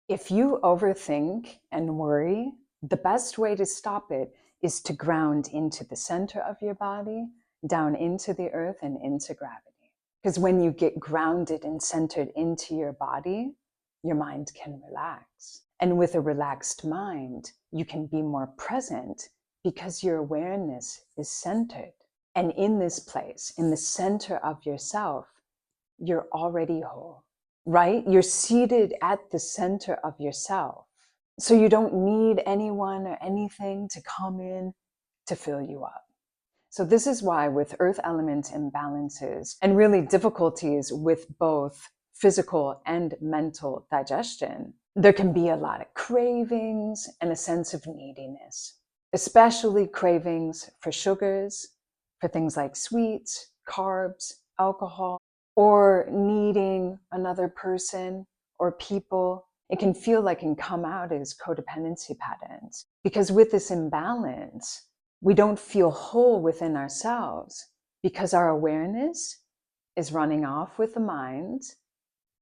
If you overthink and worry, the best way to stop it is to ground into the center of your body, down into the earth and into gravity. Because when you get grounded and centered into your body, your mind can relax. And with a relaxed mind, you can be more present because your awareness is centered. And in this place, in the center of yourself, you're already whole, right? You're seated at the center of yourself. So you don't need anyone or anything to come in to fill you up. So this is why with earth element imbalances and really difficulties with both physical and mental digestion, there can be a lot of cravings and a sense of neediness, especially cravings for sugars, for things like sweets, carbs, alcohol, or needing another person or people. It can feel like and come out as codependency patterns, because with this imbalance, we don't feel whole within ourselves because our awareness is running off with the mind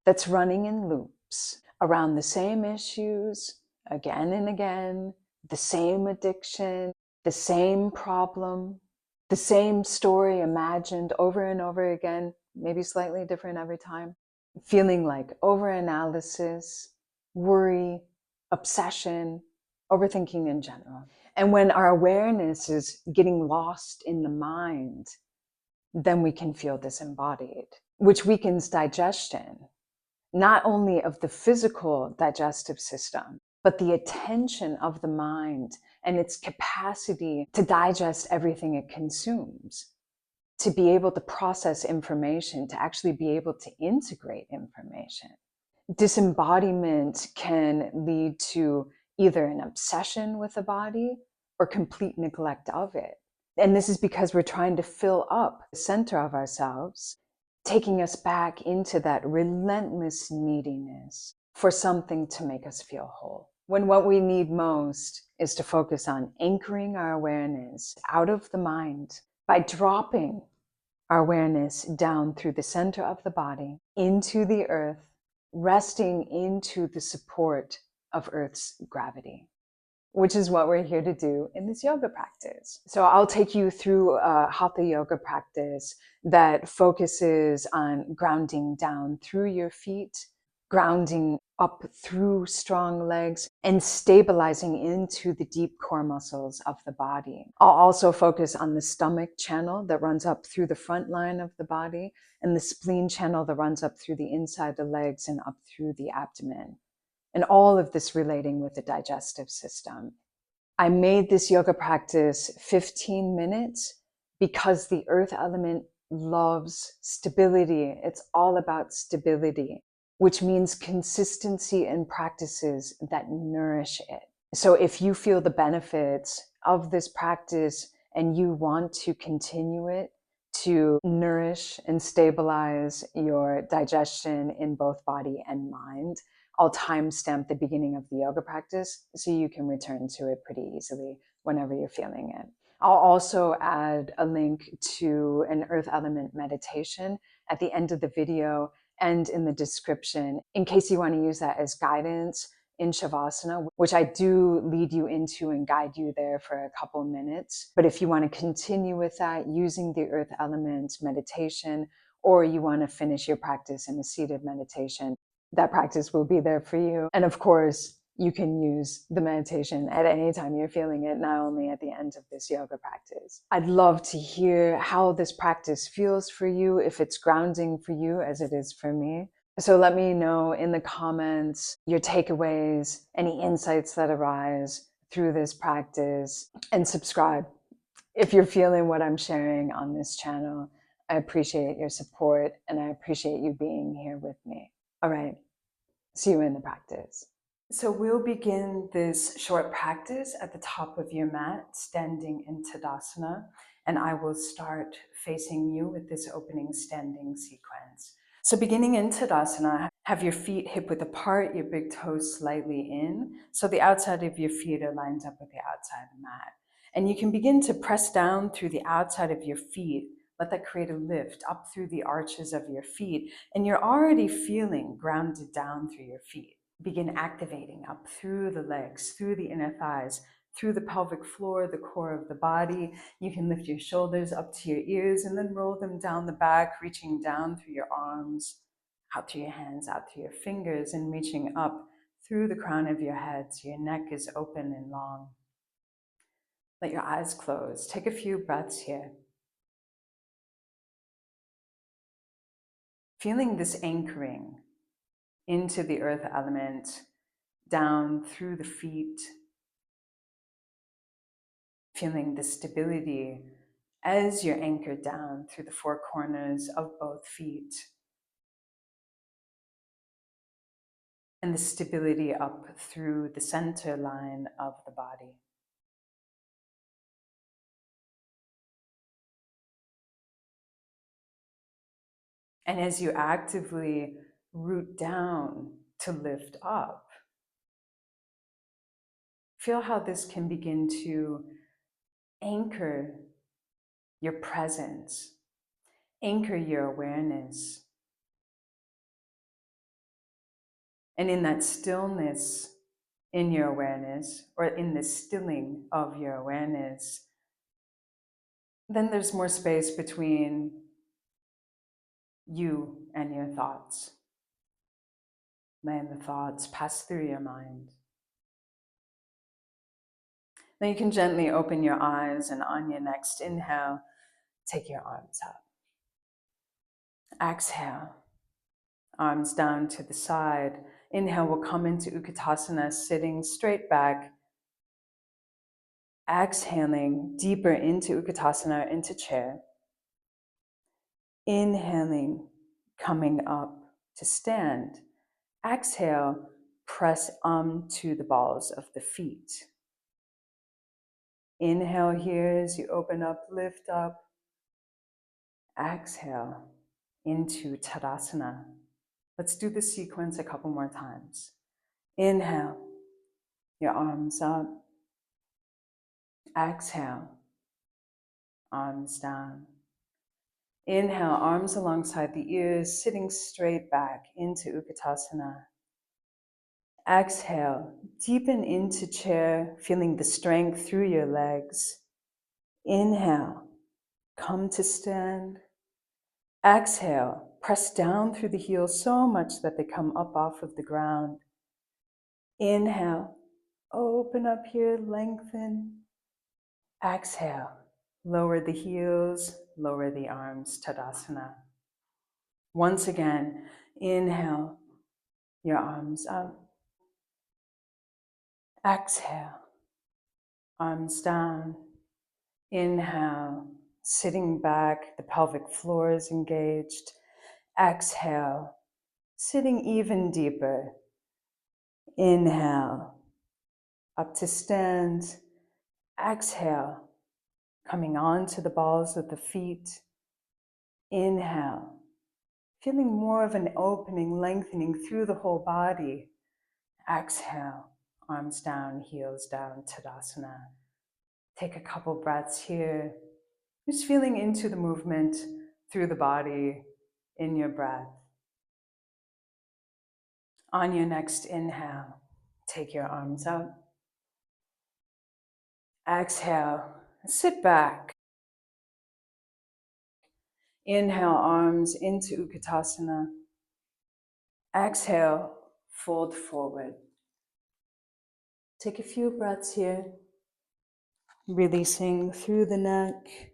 that's running in loops around the same issues again and again, the same addiction, the same problem, the same story imagined over and over again, maybe slightly different every time, feeling like overanalysis, worry, obsession, overthinking in general. And when our awareness is getting lost in the mind, then we can feel disembodied, which weakens digestion, not only of the physical digestive system, but the attention of the mind and its capacity to digest everything it consumes, to be able to process information, to actually be able to integrate information. Disembodiment can lead to either an obsession with the body or complete neglect of it. And this is because we're trying to fill up the center of ourselves, taking us back into that relentless neediness for something to make us feel whole. When what we need most is to focus on anchoring our awareness out of the mind by dropping our awareness down through the center of the body into the earth, resting into the support of Earth's gravity, which is what we're here to do in this yoga practice. So I'll take you through a hatha yoga practice that focuses on grounding down through your feet, grounding up through strong legs, and stabilizing into the deep core muscles of the body. I'll also focus on the stomach channel that runs up through the front line of the body, and the spleen channel that runs up through the inside of the legs and up through the abdomen. And all of this relating with the digestive system. I made this yoga practice 15 minutes because the earth element loves stability. It's all about stability, which means consistency in practices that nourish it. So if you feel the benefits of this practice and you want to continue it to nourish and stabilize your digestion in both body and mind, I'll timestamp the beginning of the yoga practice so you can return to it pretty easily whenever you're feeling it. I'll also add a link to an earth element meditation at the end of the video and in the description in case you want to use that as guidance in Shavasana, which I do lead you into and guide you there for a couple minutes. But if you want to continue with that using the earth element meditation, or you want to finish your practice in a seated meditation, that practice will be there for you. And of course, you can use the meditation at any time you're feeling it, not only at the end of this yoga practice. I'd love to hear how this practice feels for you, if it's grounding for you as it is for me. So let me know in the comments your takeaways, any insights that arise through this practice, and subscribe if you're feeling what I'm sharing on this channel. I appreciate your support and I appreciate you being here with me. All right, see you in the practice. So we'll begin this short practice at the top of your mat, standing in Tadasana, and I will start facing you with this opening standing sequence. So beginning in Tadasana, have your feet hip-width apart, your big toes slightly in, so the outside of your feet are lined up with the outside of the mat. And you can begin to press down through the outside of your feet. Let that create a lift up through the arches of your feet, and you're already feeling grounded down through your feet. Begin activating up through the legs, through the inner thighs, through the pelvic floor, the core of the body. You can lift your shoulders up to your ears and then roll them down the back, reaching down through your arms, out through your hands, out through your fingers, and reaching up through the crown of your head so your neck is open and long. Let your eyes close. Take a few breaths here. Feeling this anchoring into the earth element, down through the feet, feeling the stability as you're anchored down through the four corners of both feet, and the stability up through the center line of the body. And as you actively root down to lift up, feel how this can begin to anchor your presence, anchor your awareness. And in that stillness in your awareness, or in the stilling of your awareness, then there's more space between you and your thoughts. Letting the thoughts pass through your mind. Then you can gently open your eyes, and on your next inhale, take your arms up. Exhale, arms down to the side. Inhale, we'll come into Utkatasana, sitting straight back. Exhaling deeper into Utkatasana, into chair. Inhaling, coming up to stand. Exhale, press onto the balls of the feet. Inhale here as you open up, lift up. Exhale into Tadasana. Let's do the sequence a couple more times. Inhale, your arms up. Exhale, arms down. Inhale, arms alongside the ears, sitting straight back into Utkatasana. Exhale, deepen into chair, feeling the strength through your legs. Inhale, come to stand. Exhale, press down through the heels so much that they come up off of the ground. Inhale, open up here, lengthen. Exhale, lower the heels, lower the arms, Tadasana. Once again, inhale, your arms up. Exhale, arms down. Inhale, sitting back, the pelvic floor is engaged. Exhale, sitting even deeper. Inhale, up to stand. Exhale, coming onto the balls of the feet. Inhale, feeling more of an opening, lengthening through the whole body. Exhale, arms down, heels down, Tadasana. Take a couple breaths here, just feeling into the movement through the body in your breath. On your next inhale, take your arms up. Exhale, sit back. Inhale, arms into Utkatasana. Exhale, fold forward. Take a few breaths here, releasing through the neck,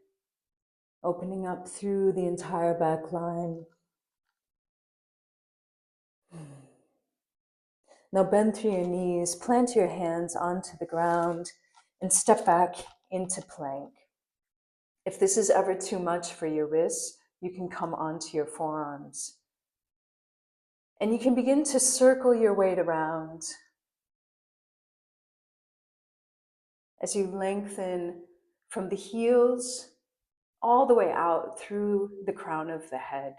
opening up through the entire back line. Now bend through your knees, plant your hands onto the ground, and step back into plank. If this is ever too much for your wrists, you can come onto your forearms. And you can begin to circle your weight around as you lengthen from the heels all the way out through the crown of the head,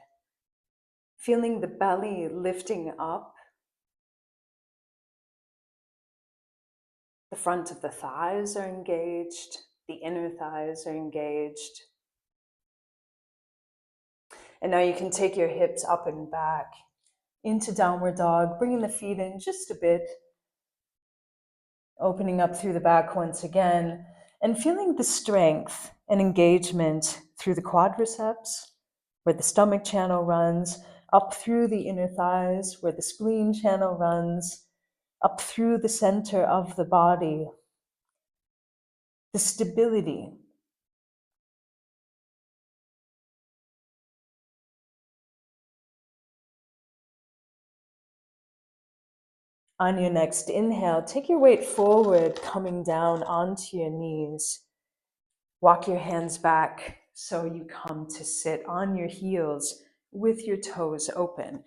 feeling the belly lifting up. The front of the thighs are engaged, the inner thighs are engaged. And now you can take your hips up and back, into downward dog, bringing the feet in just a bit, opening up through the back once again, and feeling the strength and engagement through the quadriceps, where the stomach channel runs, up through the inner thighs, where the spleen channel runs, up through the center of the body, the stability. On your next inhale, take your weight forward, coming down onto your knees. Walk your hands back so you come to sit on your heels with your toes open.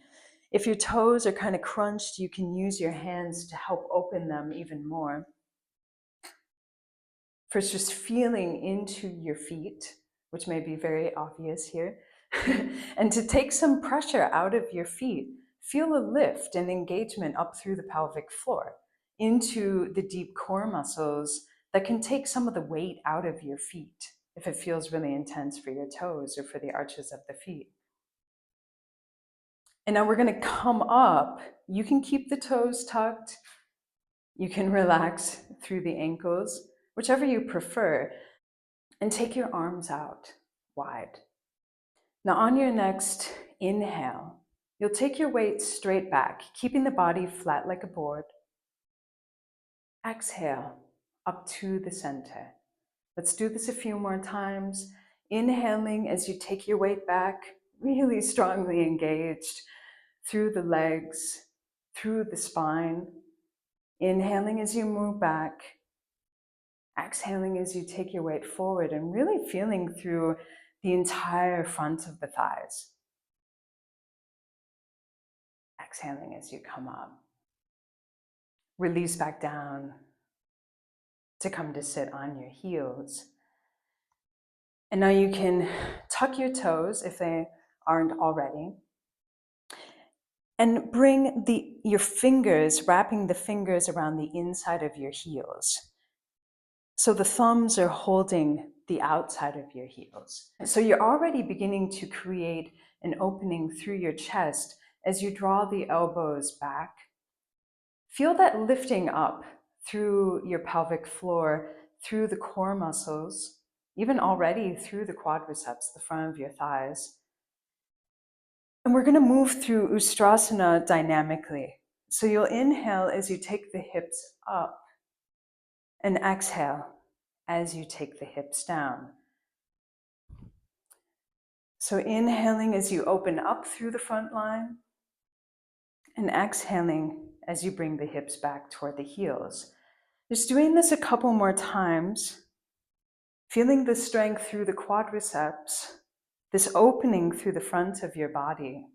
If your toes are kind of crunched, you can use your hands to help open them even more. First, just feeling into your feet, which may be very obvious here, and to take some pressure out of your feet. Feel a lift and engagement up through the pelvic floor into the deep core muscles that can take some of the weight out of your feet if it feels really intense for your toes or for the arches of the feet. And now we're going to come up. You can keep the toes tucked. You can relax through the ankles, whichever you prefer, and take your arms out wide. Now on your next inhale, you'll take your weight straight back, keeping the body flat like a board. Exhale up to the center. Let's do this a few more times. Inhaling as you take your weight back, really strongly engaged through the legs, through the spine. Inhaling as you move back. Exhaling as you take your weight forward and really feeling through the entire front of the thighs. Exhaling as you come up. Release back down to come to sit on your heels. And now you can tuck your toes if they aren't already. And bring your fingers, wrapping the fingers around the inside of your heels. So the thumbs are holding the outside of your heels. So you're already beginning to create an opening through your chest as you draw the elbows back. Feel that lifting up through your pelvic floor, through the core muscles, even already through the quadriceps, the front of your thighs. And we're going to move through Ustrasana dynamically. So you'll inhale as you take the hips up and exhale as you take the hips down. So inhaling as you open up through the front line and exhaling as you bring the hips back toward the heels. Just doing this a couple more times, feeling the strength through the quadriceps, this opening through the front of your body.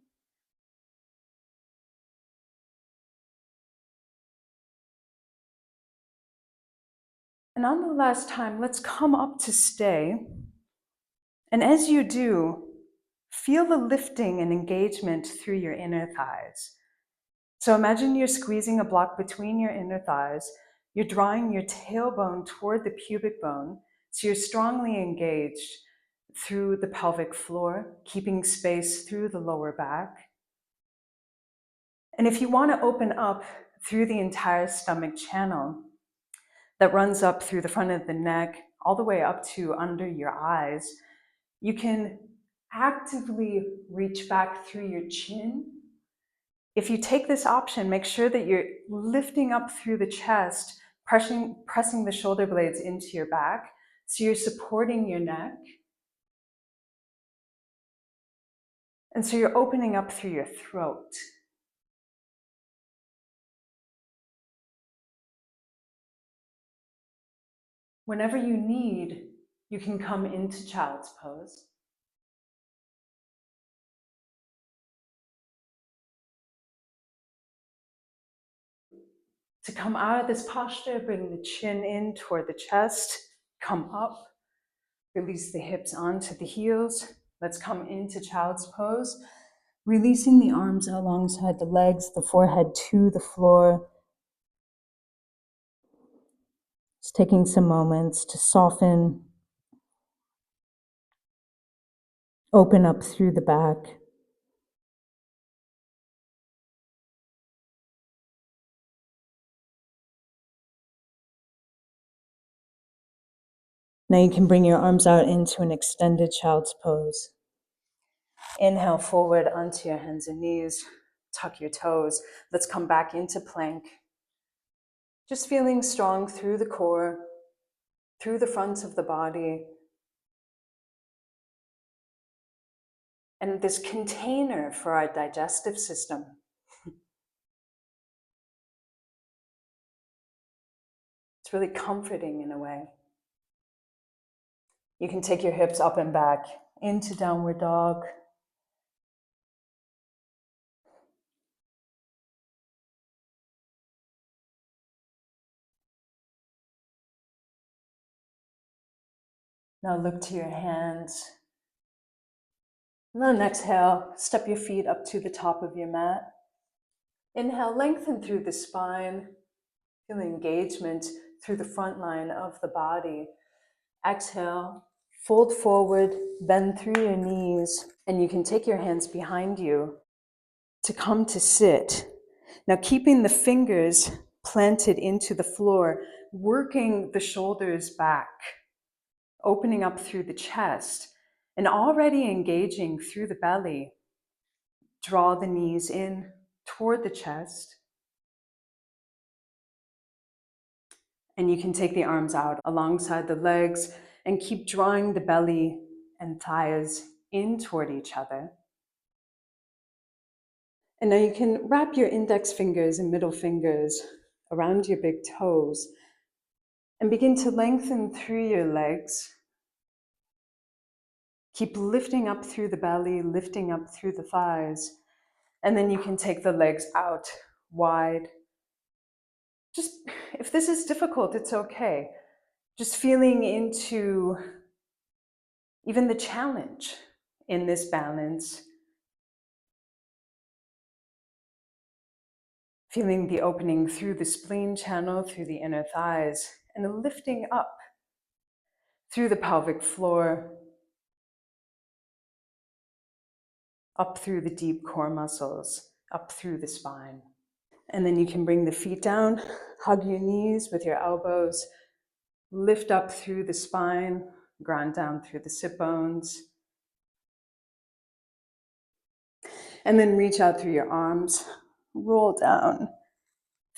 And on the last time, let's come up to stay. And as you do, feel the lifting and engagement through your inner thighs. So imagine you're squeezing a block between your inner thighs. You're drawing your tailbone toward the pubic bone. So you're strongly engaged through the pelvic floor, keeping space through the lower back. And if you want to open up through the entire stomach channel that runs up through the front of the neck, all the way up to under your eyes, you can actively reach back through your chin. If you take this option, make sure that you're lifting up through the chest, pressing the shoulder blades into your back, so you're supporting your neck. And so you're opening up through your throat. Whenever you need, you can come into child's pose. To come out of this posture, bring the chin in toward the chest, come up, release the hips onto the heels. Let's come into child's pose, releasing the arms alongside the legs, the forehead to the floor. Just taking some moments to soften, open up through the back. Now you can bring your arms out into an extended child's pose. Inhale forward onto your hands and knees. Tuck your toes. Let's come back into plank. Just feeling strong through the core, through the front of the body. And this container for our digestive system. It's really comforting in a way. You can take your hips up and back into downward dog. Now look to your hands. And then exhale, step your feet up to the top of your mat. Inhale, lengthen through the spine. Feel engagement through the front line of the body. Exhale, fold forward, bend through your knees, and you can take your hands behind you to come to sit. Now keeping the fingers planted into the floor, working the shoulders back, opening up through the chest, and already engaging through the belly. Draw the knees in toward the chest. And you can take the arms out alongside the legs and keep drawing the belly and thighs in toward each other. And now you can wrap your index fingers and middle fingers around your big toes and begin to lengthen through your legs. Keep lifting up through the belly, lifting up through the thighs. And then you can take the legs out wide. Just, if this is difficult, it's okay. Just feeling into even the challenge in this balance. Feeling the opening through the spleen channel, through the inner thighs, and lifting up through the pelvic floor, up through the deep core muscles, up through the spine. And then you can bring the feet down, hug your knees with your elbows, lift up through the spine, ground down through the sit bones. And then reach out through your arms, roll down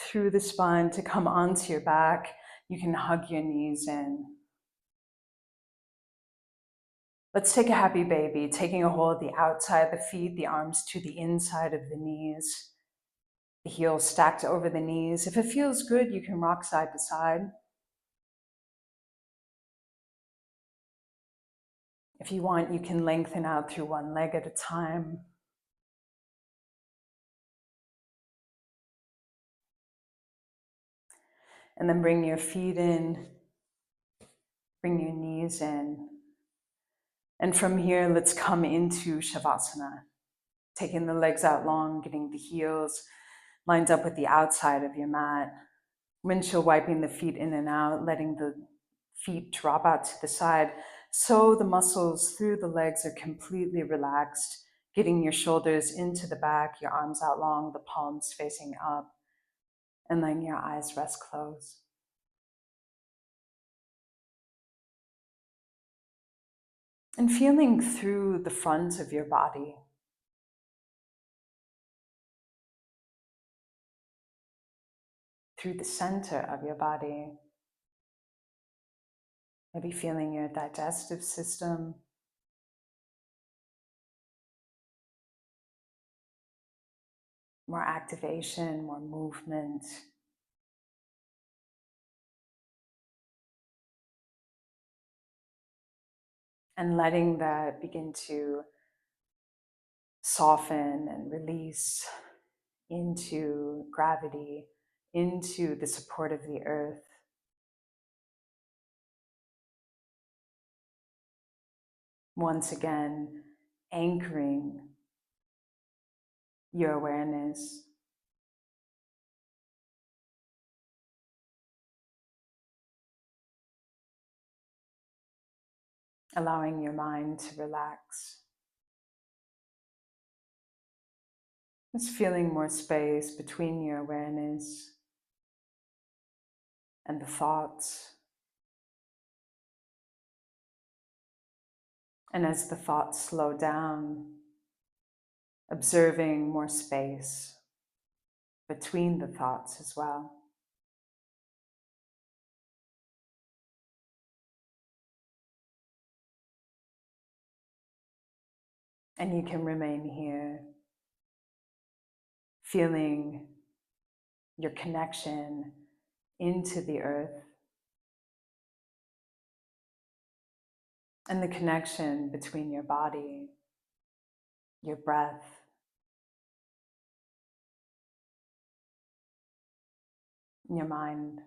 through the spine to come onto your back. You can hug your knees in. Let's take a happy baby, taking a hold of the outside of the feet, the arms to the inside of the knees, the heels stacked over the knees. If it feels good, you can rock side to side. If you want, you can lengthen out through one leg at a time. And then bring your feet in, bring your knees in. And from here, let's come into Shavasana. Taking the legs out long, getting the heels lined up with the outside of your mat. Windshield wiping the feet in and out, letting the feet drop out to the side so the muscles through the legs are completely relaxed, getting your shoulders into the back, your arms out long, the palms facing up, and letting your eyes rest closed. And feeling through the front of your body. Through the center of your body. Maybe feeling your digestive system. More activation, more movement. And letting that begin to soften and release into gravity, into the support of the earth. Once again, anchoring your awareness. Allowing your mind to relax. Just feeling more space between your awareness and the thoughts. And as the thoughts slow down, observing more space between the thoughts as well. And you can remain here, feeling your connection into the earth and the connection between your body, your breath, and your mind.